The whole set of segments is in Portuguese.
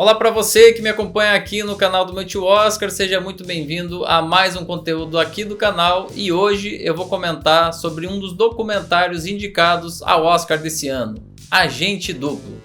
Olá para você que me acompanha aqui no canal do meu tio Oscar, seja muito bem-vindo a mais um conteúdo aqui do canal e hoje eu vou comentar sobre um dos documentários indicados ao Oscar desse ano, Agente Duplo.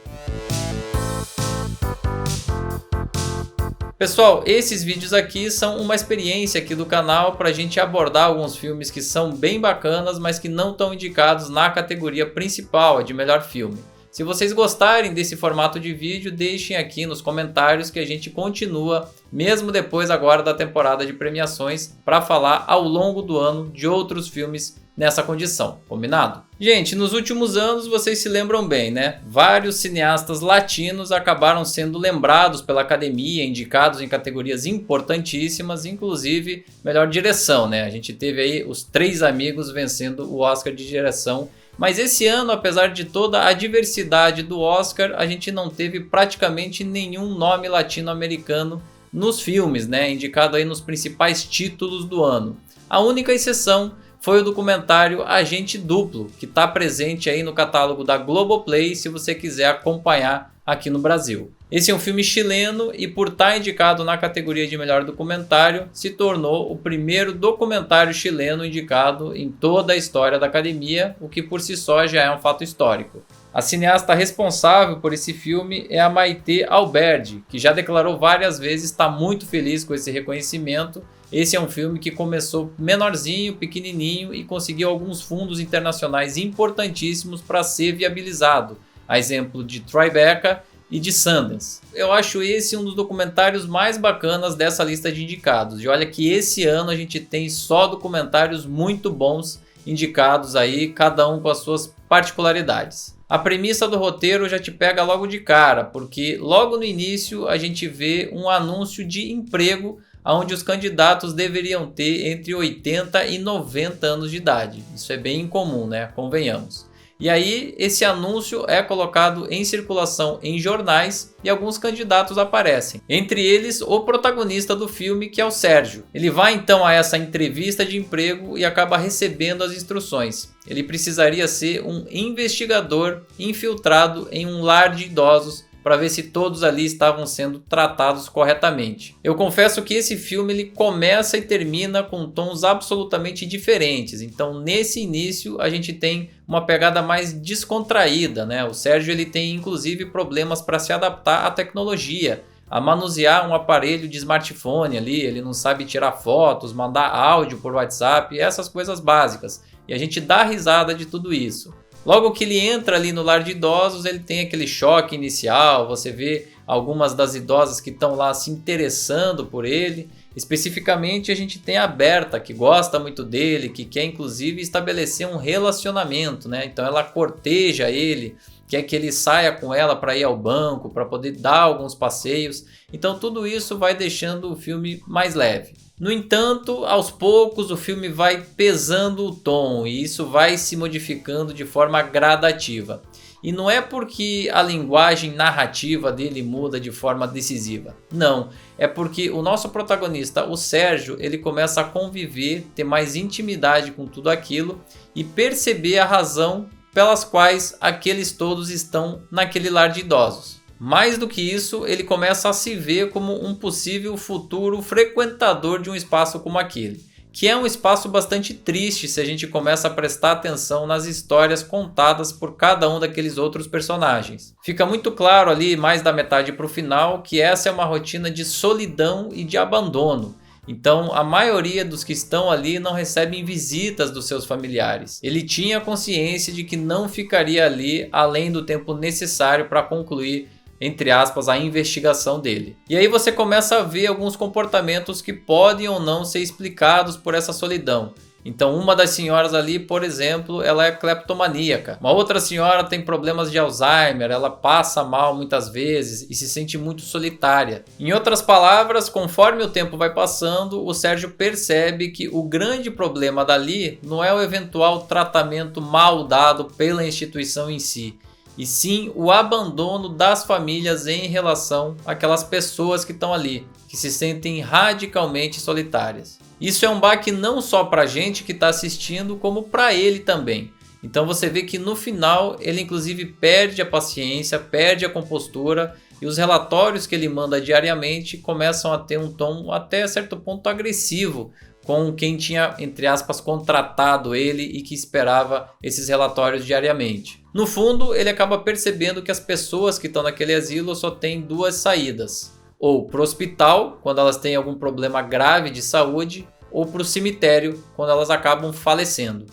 Pessoal, esses vídeos aqui são uma experiência aqui do canal para a gente abordar alguns filmes que são bem bacanas, mas que não estão indicados na categoria principal, de melhor filme. Se vocês gostarem desse formato de vídeo, deixem aqui nos comentários que a gente continua, mesmo depois agora da temporada de premiações, para falar ao longo do ano de outros filmes nessa condição, combinado? Gente, nos últimos anos vocês se lembram bem, né? Vários cineastas latinos acabaram sendo lembrados pela academia, indicados em categorias importantíssimas, inclusive melhor direção, né? A gente teve aí os Três Amigos vencendo o Oscar de direção. Mas esse ano, apesar de toda a diversidade do Oscar, a gente não teve praticamente nenhum nome latino-americano nos filmes, né? Indicado aí nos principais títulos do ano. A única exceção foi o documentário Agente Duplo, que está presente aí no catálogo da Globoplay se você quiser acompanhar aqui no Brasil. Esse é um filme chileno e por estar indicado na categoria de melhor documentário, se tornou o primeiro documentário chileno indicado em toda a história da academia, o que por si só já é um fato histórico. A cineasta responsável por esse filme é a Maite Alberdi, que já declarou várias vezes estar muito feliz com esse reconhecimento. Esse é um filme que começou menorzinho, pequenininho e conseguiu alguns fundos internacionais importantíssimos para ser viabilizado, a exemplo de Tribeca e de Sundance. Eu acho esse um dos documentários mais bacanas dessa lista de indicados. E olha que esse ano a gente tem só documentários muito bons indicados aí, cada um com as suas particularidades. A premissa do roteiro já te pega logo de cara, porque logo no início a gente vê um anúncio de emprego onde os candidatos deveriam ter entre 80 e 90 anos de idade. Isso é bem incomum, né? Convenhamos. E aí esse anúncio é colocado em circulação em jornais e alguns candidatos aparecem. Entre eles o protagonista do filme, que é o Sérgio. Ele vai então a essa entrevista de emprego e acaba recebendo as instruções. Ele precisaria ser um investigador infiltrado em um lar de idosos para ver se todos ali estavam sendo tratados corretamente. Eu confesso que esse filme ele começa e termina com tons absolutamente diferentes. Então nesse início a gente tem uma pegada mais descontraída, né? O Sérgio ele tem inclusive problemas para se adaptar à tecnologia, a manusear um aparelho de smartphone ali, ele não sabe tirar fotos, mandar áudio por WhatsApp, essas coisas básicas. E a gente dá risada de tudo isso. Logo que ele entra ali no lar de idosos, ele tem aquele choque inicial, você vê algumas das idosas que estão lá se interessando por ele. Especificamente a gente tem a Berta, que gosta muito dele, que quer inclusive estabelecer um relacionamento, né? Então ela corteja ele, quer que ele saia com ela para ir ao banco, para poder dar alguns passeios. Então tudo isso vai deixando o filme mais leve. No entanto, aos poucos o filme vai pesando o tom e isso vai se modificando de forma gradativa. E não é porque a linguagem narrativa dele muda de forma decisiva. Não, é porque o nosso protagonista, o Sérgio, ele começa a conviver, ter mais intimidade com tudo aquilo e perceber a razão pelas quais aqueles todos estão naquele lar de idosos. Mais do que isso, ele começa a se ver como um possível futuro frequentador de um espaço como aquele, que é um espaço bastante triste se a gente começa a prestar atenção nas histórias contadas por cada um daqueles outros personagens. Fica muito claro ali, mais da metade para o final, que essa é uma rotina de solidão e de abandono. Então a maioria dos que estão ali não recebem visitas dos seus familiares. Ele tinha consciência de que não ficaria ali além do tempo necessário para concluir, entre aspas, a investigação dele. E aí você começa a ver alguns comportamentos que podem ou não ser explicados por essa solidão. Então uma das senhoras ali, por exemplo, ela é cleptomaníaca. Uma outra senhora tem problemas de Alzheimer, ela passa mal muitas vezes e se sente muito solitária. Em outras palavras, conforme o tempo vai passando, o Sérgio percebe que o grande problema dali não é o eventual tratamento mal dado pela instituição em si, e sim o abandono das famílias em relação àquelas pessoas que estão ali, que se sentem radicalmente solitárias. Isso é um baque não só para a gente que está assistindo, como para ele também. Então você vê que no final ele inclusive perde a paciência, perde a compostura e os relatórios que ele manda diariamente começam a ter um tom até certo ponto agressivo com quem tinha, entre aspas, contratado ele e que esperava esses relatórios diariamente. No fundo, ele acaba percebendo que as pessoas que estão naquele asilo só têm duas saídas: ou para o hospital, quando elas têm algum problema grave de saúde, ou para o cemitério, quando elas acabam falecendo.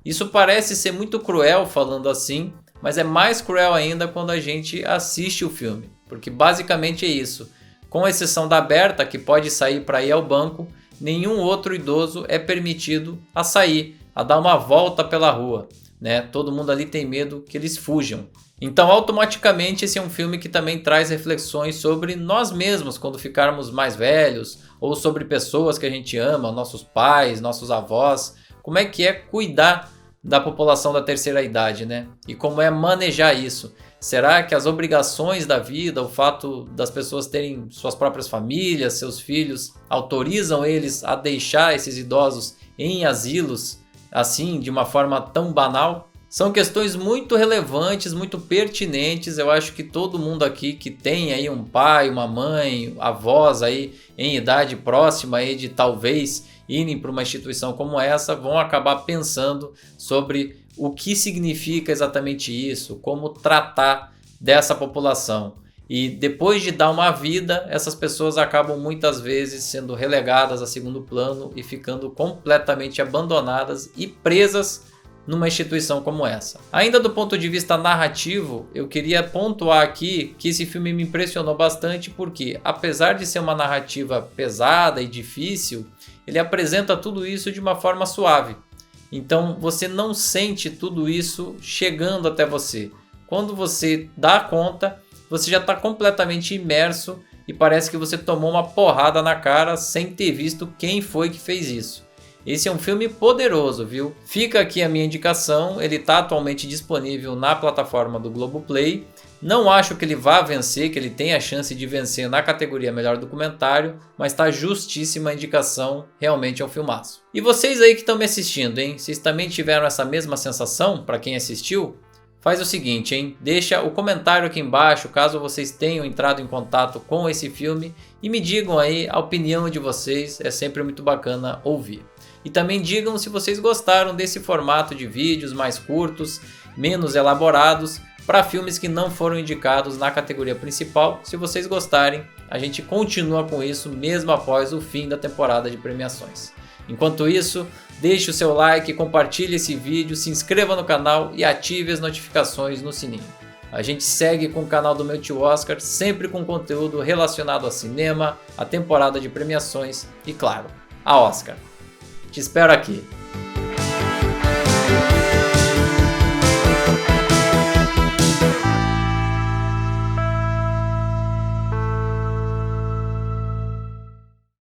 Isso parece ser muito cruel falando assim, mas é mais cruel ainda quando a gente assiste o filme, porque basicamente é isso. Com exceção da Berta, que pode sair para ir ao banco, nenhum outro idoso é permitido a sair, a dar uma volta pela rua, né? Todo mundo ali tem medo que eles fujam. Então, automaticamente, esse é um filme que também traz reflexões sobre nós mesmos quando ficarmos mais velhos, ou sobre pessoas que a gente ama, nossos pais, nossos avós. Como é que é cuidar da população da terceira idade, né? E como é manejar isso? Será que as obrigações da vida, o fato das pessoas terem suas próprias famílias, seus filhos, autorizam eles a deixar esses idosos em asilos, assim, de uma forma tão banal? São questões muito relevantes, muito pertinentes. Eu acho que todo mundo aqui que tem aí um pai, uma mãe, avós aí em idade próxima aí de talvez irem para uma instituição como essa, vão acabar pensando sobre o que significa exatamente isso, como tratar dessa população. E depois de dar uma vida, essas pessoas acabam muitas vezes sendo relegadas a segundo plano e ficando completamente abandonadas e presas numa instituição como essa. Ainda do ponto de vista narrativo, eu queria pontuar aqui que esse filme me impressionou bastante porque, apesar de ser uma narrativa pesada e difícil, ele apresenta tudo isso de uma forma suave. Então você não sente tudo isso chegando até você. Quando você dá conta, você já está completamente imerso e parece que você tomou uma porrada na cara sem ter visto quem foi que fez isso. Esse é um filme poderoso, viu? Fica aqui a minha indicação, ele está atualmente disponível na plataforma do Globoplay. Não acho que ele vá vencer, que ele tenha a chance de vencer na categoria Melhor Documentário, mas está justíssima a indicação, realmente é um filmaço. E vocês aí que estão me assistindo, hein? Vocês também tiveram essa mesma sensação para quem assistiu? Faz o seguinte, hein? Deixa o comentário aqui embaixo caso vocês tenham entrado em contato com esse filme e me digam aí a opinião de vocês, é sempre muito bacana ouvir. E também digam se vocês gostaram desse formato de vídeos mais curtos, menos elaborados, para filmes que não foram indicados na categoria principal. Se vocês gostarem, a gente continua com isso mesmo após o fim da temporada de premiações. Enquanto isso, deixe o seu like, compartilhe esse vídeo, se inscreva no canal e ative as notificações no sininho. A gente segue com o canal do meu tio Oscar, sempre com conteúdo relacionado a cinema, a temporada de premiações e, claro, a Oscar. Te espero aqui.